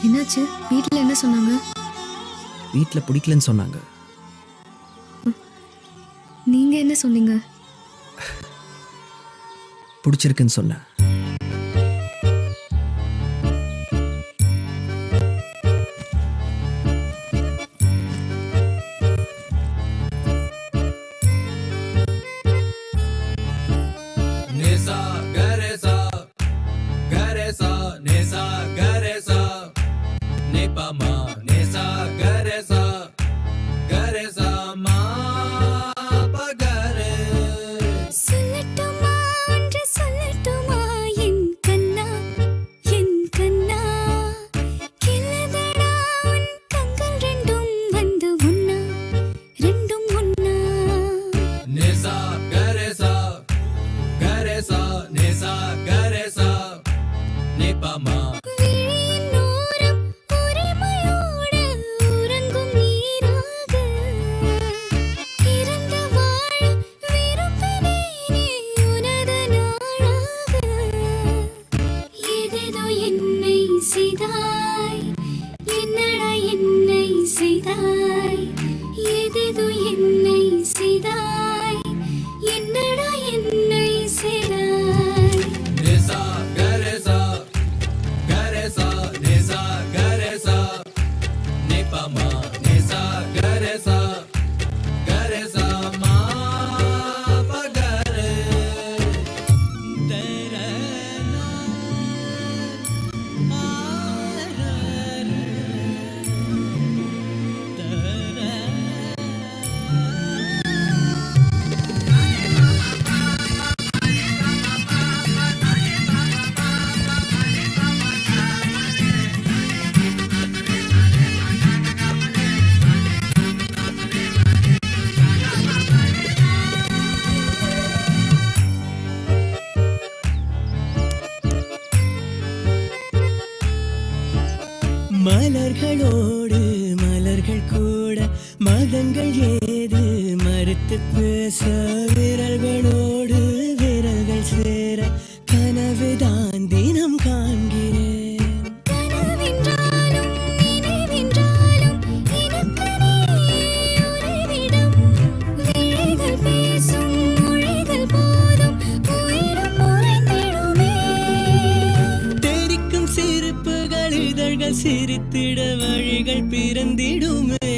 என்னாச்சு? வீட்டில் என்ன சொன்னாங்க? வீட்டில் பிடிக்கலன்னு சொன்னாங்க. நீங்க என்ன சொன்னீங்க? பிடிச்சிருக்குன்னு சொன்னேன். மலர்களோடு மலர்கள் கூட மதங்கள் ஏது மறுத்து பேச விரல்களோடு விரல்கள் சேர கனவுதான் தினம் காண்கிறேன். சிரித்திட வழிகள் பிறந்திடுமே.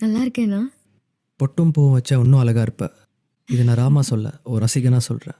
நல்லா இருக்கேனா? பொட்டும் பூவும் வச்சா இன்னும் அழகா இருப்ப. இது நான் ராமா சொல்ல, ஒரு ரசிகனா சொல்றேன்.